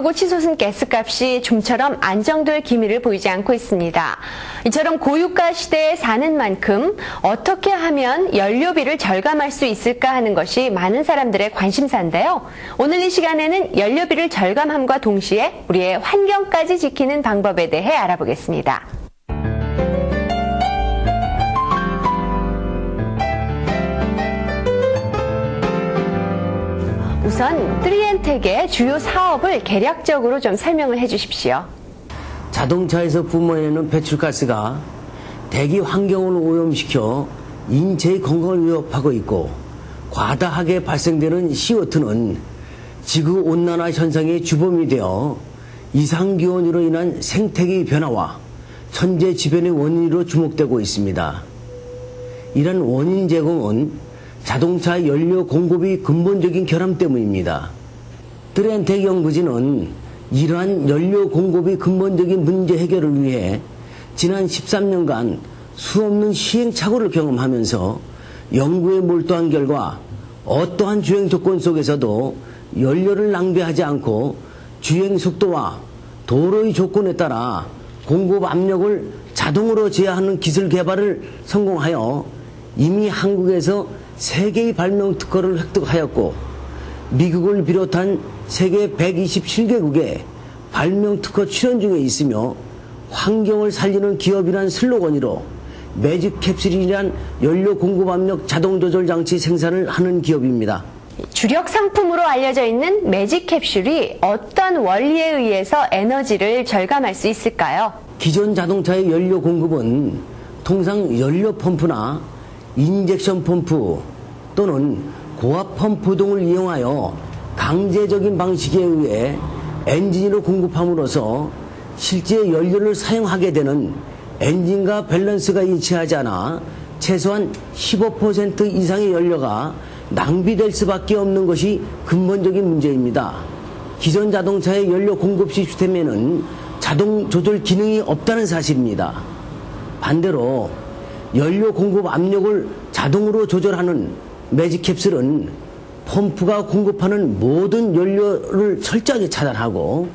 고르고 치솟은 가스값이 좀처럼 안정될 기미를 보이지 않고 있습니다. 이처럼 고유가 시대에 사는 만큼 어떻게 하면 연료비를 절감할 수 있을까 하는 것이 많은 사람들의 관심사인데요. 오늘 이 시간에는 연료비를 절감함과 동시에 우리의 환경까지 지키는 방법에 대해 알아보겠습니다. 우선 트리엔텍의 주요 사업을 개략적으로 좀 설명을 해 주십시오. 자동차에서 뿜어내는 배출가스가 대기 환경을 오염시켜 인체의 건강을 위협하고 있고, 과다하게 발생되는 CO2는 지구온난화 현상의 주범이 되어 이상기온으로 인한 생태계 변화와 천재지변의 원인으로 주목되고 있습니다. 이런 원인 제공은 자동차 연료 공급이 근본적인 결함 때문입니다. 트리엔텍 연구진은 이러한 연료 공급이 근본적인 문제 해결을 위해 지난 13년간 수없는 시행착오를 경험하면서 연구에 몰두한 결과 어떠한 주행 조건 속에서도 연료를 낭비하지 않고 주행 속도와 도로의 조건에 따라 공급 압력을 자동으로 제어하는 기술 개발을 성공하여 이미 한국에서 세계의 발명 특허를 획득하였고, 미국을 비롯한 세계 127개국에 발명 특허 출원 중에 있으며, 환경을 살리는 기업이란 슬로건으로 매직 캡슐이란 연료 공급 압력 자동 조절 장치 생산을 하는 기업입니다. 주력 상품으로 알려져 있는 매직 캡슐이 어떤 원리에 의해서 에너지를 절감할 수 있을까요? 기존 자동차의 연료 공급은 통상 연료 펌프나 인젝션 펌프 또는 고압 펌프 등을 이용하여 강제적인 방식에 의해 엔진으로 공급함으로써 실제 연료를 사용하게 되는 엔진과 밸런스가 일치하지 않아 최소한 15% 이상의 연료가 낭비될 수밖에 없는 것이 근본적인 문제입니다. 기존 자동차의 연료 공급 시스템에는 자동 조절 기능이 없다는 사실입니다. 반대로 연료 공급 압력을 자동으로 조절하는 매직 캡슐은 펌프가 공급하는 모든 연료를 철저하게 차단하고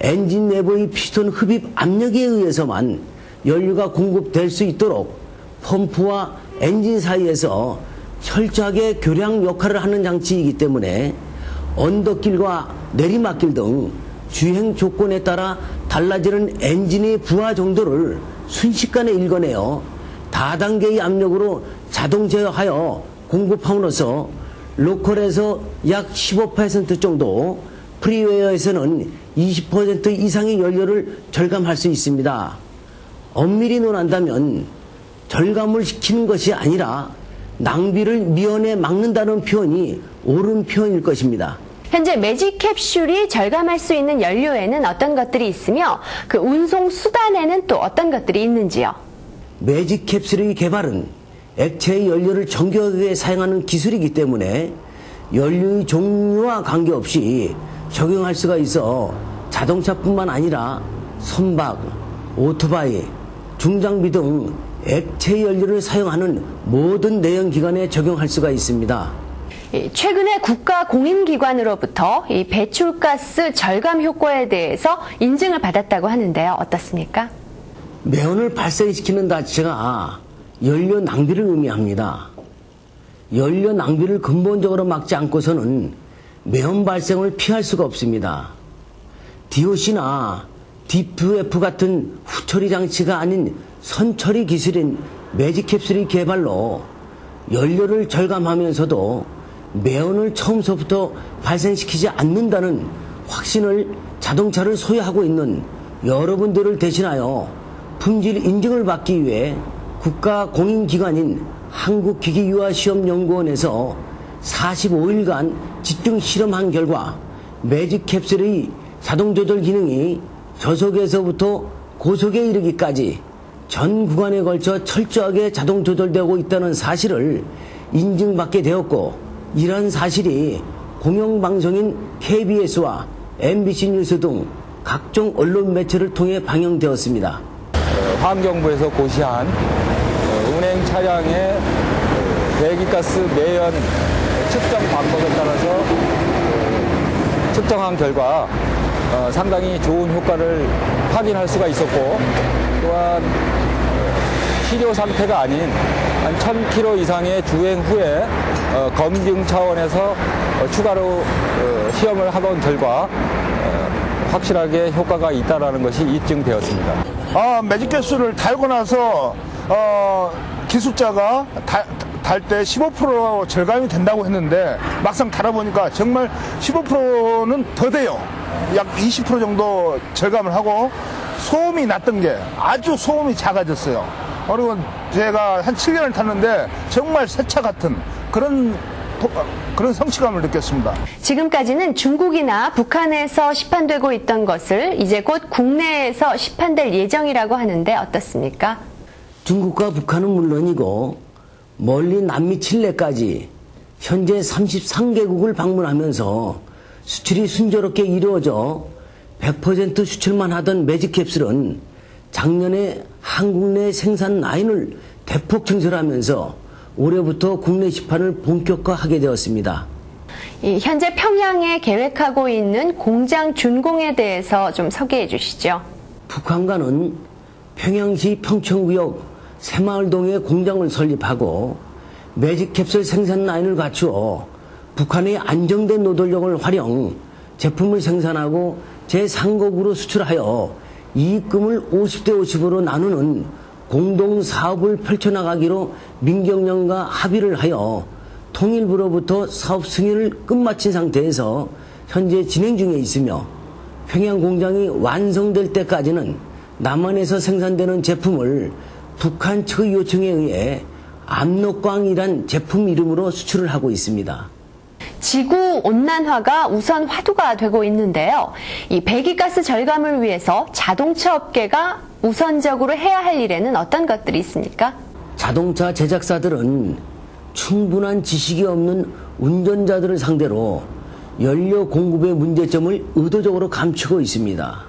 엔진 내부의 피스톤 흡입 압력에 의해서만 연료가 공급될 수 있도록 펌프와 엔진 사이에서 철저하게 교량 역할을 하는 장치이기 때문에 언덕길과 내리막길 등 주행 조건에 따라 달라지는 엔진의 부하 정도를 순식간에 읽어내어 다단계의 압력으로 자동 제어하여 공급함으로써 로컬에서 약 15% 정도, 프리웨어에서는 20% 이상의 연료를 절감할 수 있습니다. 엄밀히 논한다면 절감을 시키는 것이 아니라 낭비를 미연에 막는다는 표현이 옳은 표현일 것입니다. 현재 매직 캡슐이 절감할 수 있는 연료에는 어떤 것들이 있으며 그 운송 수단에는 또 어떤 것들이 있는지요? 매직 캡슐의 개발은 액체의 연료를 정교하게 사용하는 기술이기 때문에 연료의 종류와 관계없이 적용할 수가 있어 자동차뿐만 아니라 선박, 오토바이, 중장비 등 액체 연료를 사용하는 모든 내연기관에 적용할 수가 있습니다. 최근에 국가 공인기관으로부터 이 배출가스 절감 효과에 대해서 인증을 받았다고 하는데요. 어떻습니까? 매연을 발생시키는 자체가 연료 낭비를 의미합니다. 연료 낭비를 근본적으로 막지 않고서는 매연 발생을 피할 수가 없습니다. DOC나 DFF 같은 후처리 장치가 아닌 선처리 기술인 매직 캡슐의 개발로 연료를 절감하면서도 매연을 처음서부터 발생시키지 않는다는 확신을 자동차를 소유하고 있는 여러분들을 대신하여 품질 인증을 받기 위해 국가 공인기관인 한국기기유아시험연구원에서 45일간 집중 실험한 결과 매직 캡슐의 자동조절 기능이 저속에서부터 고속에 이르기까지 전 구간에 걸쳐 철저하게 자동 조절되고 있다는 사실을 인증받게 되었고, 이러한 사실이 공영방송인 KBS와 MBC 뉴스 등 각종 언론 매체를 통해 방영되었습니다. 환경부에서 고시한 운행 차량의 배기가스 매연 측정 방법에 따라서 측정한 결과 상당히 좋은 효과를 확인할 수가 있었고, 또한 치료 상태가 아닌 한 1000km 이상의 주행 후에 검증 차원에서 추가로 시험을 해본 결과 확실하게 효과가 있다는 것이 입증되었습니다. 매직캡슐을 달고 나서 기술자가 달 때 15% 절감이 된다고 했는데 막상 달아보니까 정말 15%는 더 돼요. 약 20% 정도 절감을 하고 소음이 났던 게 아주 소음이 작아졌어요. 그리고 제가 한 7년을 탔는데 정말 새 차 같은 그런 성취감을 느꼈습니다. 지금까지는 중국이나 북한에서 시판되고 있던 것을 이제 곧 국내에서 시판될 예정이라고 하는데 어떻습니까? 중국과 북한은 물론이고 멀리 남미 칠레까지 현재 33개국을 방문하면서 수출이 순조롭게 이루어져 100% 수출만 하던 매직캡슐은 작년에 한국 내 생산 라인을 대폭 증설하면서 올해부터 국내 시판을 본격화하게 되었습니다. 현재 평양에 계획하고 있는 공장 준공에 대해서 좀 소개해 주시죠. 북한과는 평양시 평천구역 새마을동에 공장을 설립하고 매직캡슐 생산 라인을 갖추어 북한의 안정된 노동력을 활용 제품을 생산하고 제3국으로 수출하여 이익금을 50대 50으로 나누는 공동사업을 펼쳐나가기로 민경련과 합의를 하여 통일부로부터 사업 승인을 끝마친 상태에서 현재 진행 중에 있으며 평양 공장이 완성될 때까지는 남한에서 생산되는 제품을 북한 측의 요청에 의해 압록광이란 제품 이름으로 수출을 하고 있습니다. 지구 온난화가 우선 화두가 되고 있는데요. 이 배기가스 절감을 위해서 자동차 업계가 우선적으로 해야 할 일에는 어떤 것들이 있습니까? 자동차 제작사들은 충분한 지식이 없는 운전자들을 상대로 연료 공급의 문제점을 의도적으로 감추고 있습니다.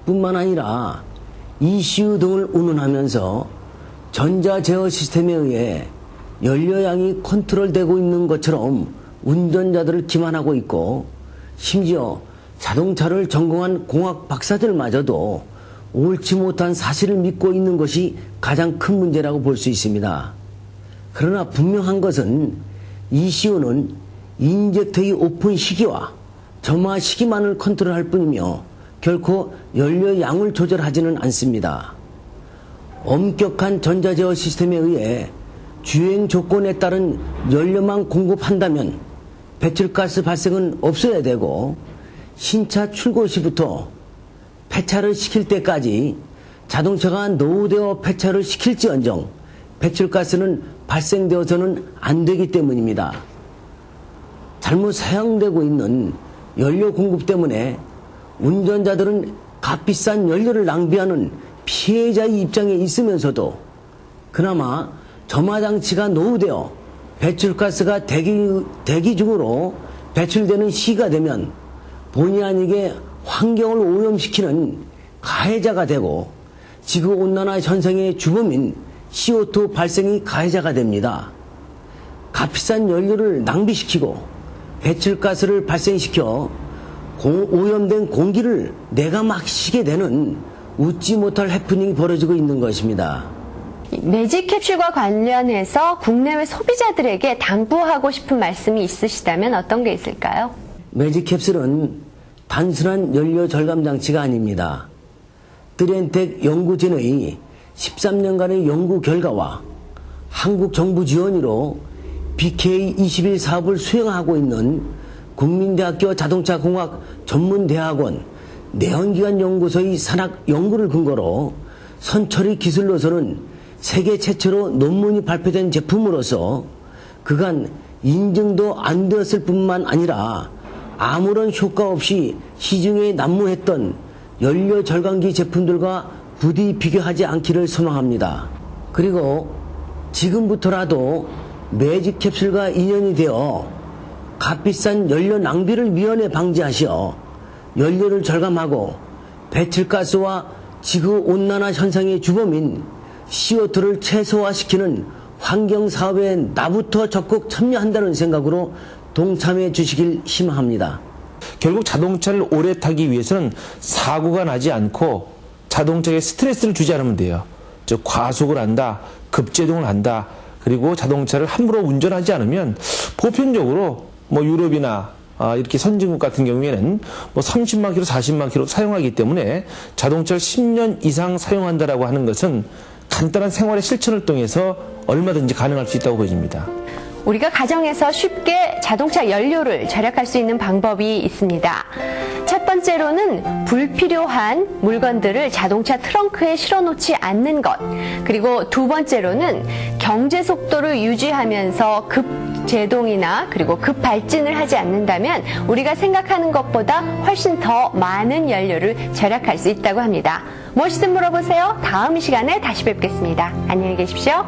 뿐만 아니라 ECU 등을 운운하면서 전자 제어 시스템에 의해 연료량이 컨트롤되고 있는 것처럼 운전자들을 기만하고 있고, 심지어 자동차를 전공한 공학 박사들마저도 옳지 못한 사실을 믿고 있는 것이 가장 큰 문제라고 볼 수 있습니다. 그러나 분명한 것은 ECU는 인젝터의 오픈 시기와 점화 시기만을 컨트롤할 뿐이며 결코 연료량을 조절하지는 않습니다. 엄격한 전자제어 시스템에 의해 주행 조건에 따른 연료만 공급한다면 배출가스 발생은 없어야 되고, 신차 출고 시부터 폐차를 시킬 때까지 자동차가 노후되어 폐차를 시킬지언정 배출가스는 발생되어서는 안 되기 때문입니다. 잘못 사용되고 있는 연료 공급 때문에 운전자들은 값비싼 연료를 낭비하는 피해자의 입장에 있으면서도 그나마 점화장치가 노후되어 배출가스가 대기 중으로 배출되는 시기가 되면 본의 아니게 환경을 오염시키는 가해자가 되고 지구온난화 현상의 주범인 CO2 발생이 가해자가 됩니다. 값비싼 연료를 낭비시키고 배출가스를 발생시켜 오염된 공기를 내가 마시게 되는 웃지 못할 해프닝이 벌어지고 있는 것입니다. 매직캡슐과 관련해서 국내외 소비자들에게 당부하고 싶은 말씀이 있으시다면 어떤 게 있을까요? 매직캡슐은 단순한 연료 절감 장치가 아닙니다. 트렌텍 연구진의 13년간의 연구 결과와 한국 정부 지원으로 BK21 사업을 수행하고 있는 국민대학교 자동차공학 전문대학원 내연기관 연구소의 산학 연구를 근거로 선처리 기술로서는 세계 최초로 논문이 발표된 제품으로서 그간 인증도 안 되었을 뿐만 아니라 아무런 효과 없이 시중에 난무했던 연료 절감기 제품들과 부디 비교하지 않기를 소망합니다. 그리고 지금부터라도 매직캡슐과 인연이 되어 값비싼 연료 낭비를 미연에 방지하시어 연료를 절감하고 배출가스와 지구온난화 현상의 주범인 CO2를 최소화시키는 환경사업에 나부터 적극 참여한다는 생각으로 동참해 주시길 희망합니다. 결국 자동차를 오래 타기 위해서는 사고가 나지 않고 자동차에 스트레스를 주지 않으면 돼요. 즉 과속을 한다, 급제동을 한다, 그리고 자동차를 함부로 운전하지 않으면 보편적으로 뭐 유럽이나 이렇게 선진국 같은 경우에는 뭐 30만 킬로, 40만 킬로 사용하기 때문에 자동차를 10년 이상 사용한다라고 하는 것은 간단한 생활의 실천을 통해서 얼마든지 가능할 수 있다고 보여집니다. 우리가 가정에서 쉽게 자동차 연료를 절약할 수 있는 방법이 있습니다. 첫 번째로는 불필요한 물건들을 자동차 트렁크에 실어놓지 않는 것. 그리고 두 번째로는 경제 속도를 유지하면서 급제동이나 그리고 급발진을 하지 않는다면 우리가 생각하는 것보다 훨씬 더 많은 연료를 절약할 수 있다고 합니다. 무엇이든 물어보세요. 다음 시간에 다시 뵙겠습니다. 안녕히 계십시오.